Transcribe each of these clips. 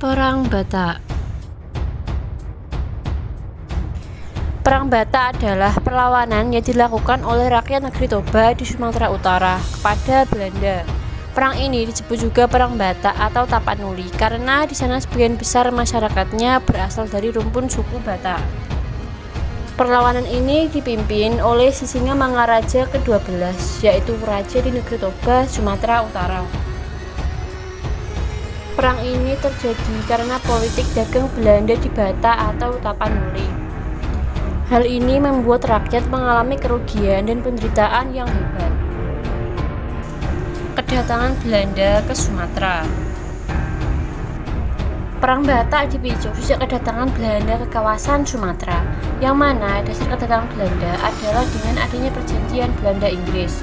Perang Batak. Perang Batak adalah perlawanan yang dilakukan oleh rakyat negeri Toba di Sumatera Utara kepada Belanda. Perang ini disebut juga Perang Batak atau Tapanuli karena di sana sebagian besar masyarakatnya berasal dari rumpun suku Batak. Perlawanan ini dipimpin oleh Sisingamangaraja ke-12, yaitu raja di negeri Toba, Sumatera Utara. Perang ini terjadi karena politik dagang Belanda di Batak atau Tapanuli. Hal ini membuat rakyat mengalami kerugian dan penderitaan yang hebat. Kedatangan Belanda ke Sumatera. Perang Batak dipicu sejak kedatangan Belanda ke kawasan Sumatera, yang mana dasar kedatangan Belanda adalah dengan adanya perjanjian Belanda-Inggris.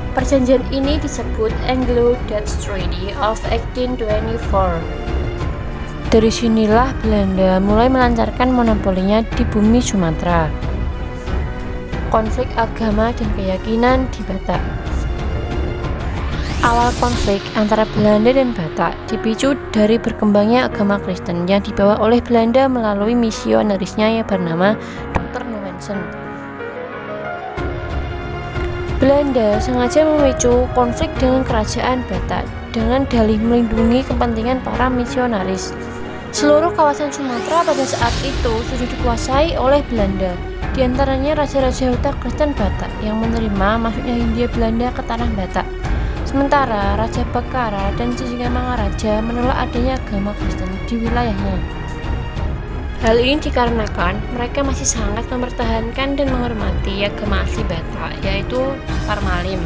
Perjanjian ini disebut Anglo-Dutch Treaty of 1824. Dari sinilah Belanda mulai melancarkan monopolinya di bumi Sumatera. Konflik agama dan keyakinan di Batak. Awal konflik antara Belanda dan Batak dipicu dari berkembangnya agama Kristen yang dibawa oleh Belanda melalui misionarisnya yang bernama Dr. Nowensen. Belanda sengaja memicu konflik dengan kerajaan Batak dengan dalih melindungi kepentingan para misionaris. Seluruh kawasan Sumatera pada saat itu sudah dikuasai oleh Belanda, di antaranya raja-raja Huta Kristen Batak yang menerima masuknya Hindia Belanda ke tanah Batak. Sementara Raja Bakara dan Sisingamangaraja menolak adanya agama Kristen di wilayahnya. Hal ini dikarenakan mereka masih sangat mempertahankan dan menghormati agama asli Batak, yaitu Parmalim.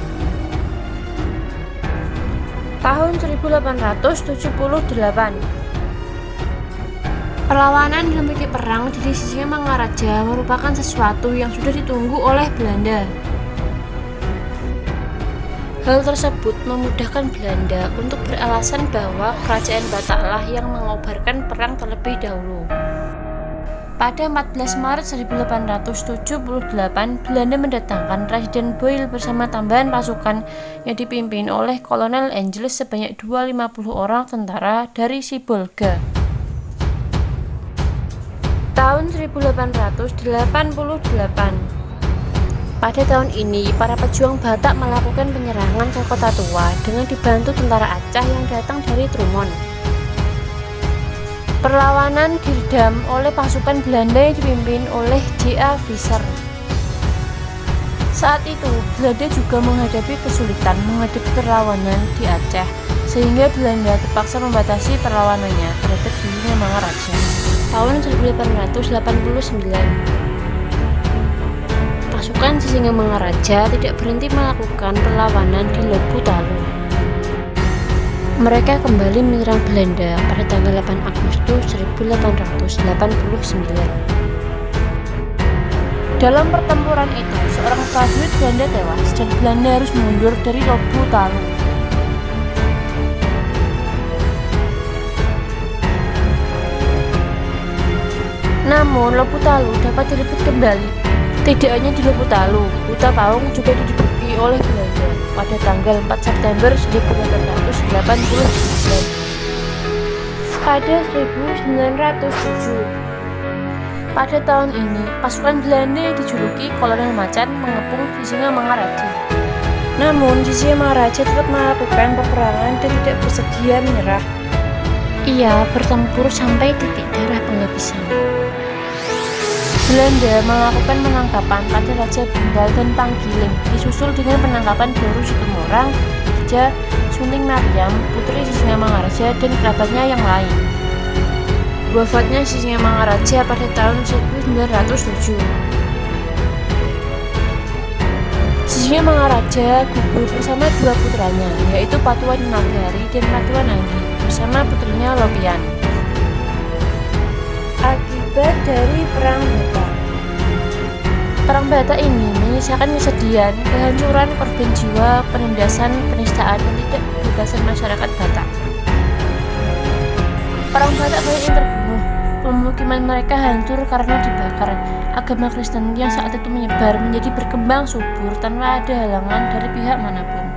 Tahun 1878, perlawanan dalam bentuk perang di Sisingamangaraja merupakan sesuatu yang sudah ditunggu oleh Belanda. Hal tersebut memudahkan Belanda untuk beralasan bahwa kerajaan Bataklah yang mengobarkan perang terlebih dahulu. Pada 14 Maret 1878, Belanda mendatangkan Presiden Boyle bersama tambahan pasukan yang dipimpin oleh Kolonel Angeles sebanyak 250 orang tentara dari Sibolga. Tahun 1888. Pada tahun ini, para pejuang Batak melakukan penyerangan ke Kota Tua dengan dibantu tentara Aceh yang datang dari Trumon. Perlawanan diredam oleh pasukan Belanda yang dipimpin oleh J.A. Visser. Saat itu, Belanda juga menghadapi kesulitan menghadapi perlawanan di Aceh, sehingga Belanda terpaksa membatasi perlawanannya terhadap Sisingamangaraja. Tahun 1889. Pasukan Sisingamangaraja tidak berhenti melakukan perlawanan di Lobutalu. Mereka kembali menyerang Belanda pada tanggal 8 Agustus 1889. Dalam pertempuran itu, seorang prajurit Belanda tewas dan Belanda harus mundur dari Lobutalu. Namun, Lobutalu dapat direbut kembali. Tidak hanya di Lobutalu, Huta Paung juga diduduki oleh Belanda pada tanggal 4 September 1889. Pada 1907, pada tahun ini, pasukan Belanda yang dijuluki Kolonel Macan mengepung Sisingamangaraja. Namun, Sisingamangaraja tetap melakukan peperangan dan tidak bersedia menyerah. Ia bertempur sampai titik darah penghabisan. Belanda melakukan penangkapan pada Raja Bindal dan Panggiling, disusul dengan penangkapan Boru Situmorang, Raja Sunting Mariam, putri Sisingamangaraja dan kerabatnya yang lain. Wafatnya Sisingamangaraja pada tahun 1907. Sisingamangaraja gugur bersama dua putranya, yaitu Patuan Nagari dan Patuan Anggi, bersama putrinya Lopian. Akibat dari Perang Batak. Perang Batak ini menyisakan kesedihan, kehancuran, korban jiwa, penindasan, penistaan, dan tidak kebebasan masyarakat Batak. Perang Batak banyak yang terbunuh, pemukiman mereka hancur karena dibakar. Agama Kristen yang saat itu menyebar menjadi berkembang subur tanpa ada halangan dari pihak manapun.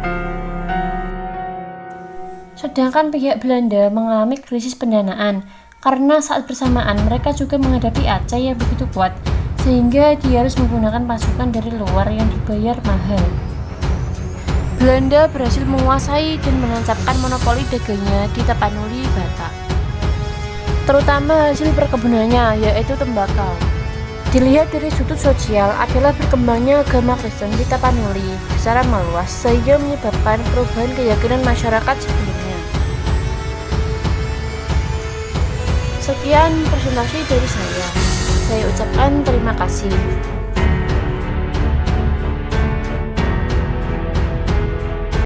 Sedangkan pihak Belanda mengalami krisis pendanaan karena saat bersamaan mereka juga menghadapi Aceh yang begitu kuat, sehingga dia harus menggunakan pasukan dari luar yang dibayar mahal. Belanda berhasil menguasai dan menancapkan monopoli dagangnya di Tapanuli, Batak, terutama hasil perkebunannya, yaitu tembakau. Dilihat dari sudut sosial adalah berkembangnya agama Kristen di Tapanuli secara meluas sehingga menyebabkan perubahan keyakinan masyarakat sebelumnya. Sekian presentasi dari saya. Saya ucapkan terima kasih.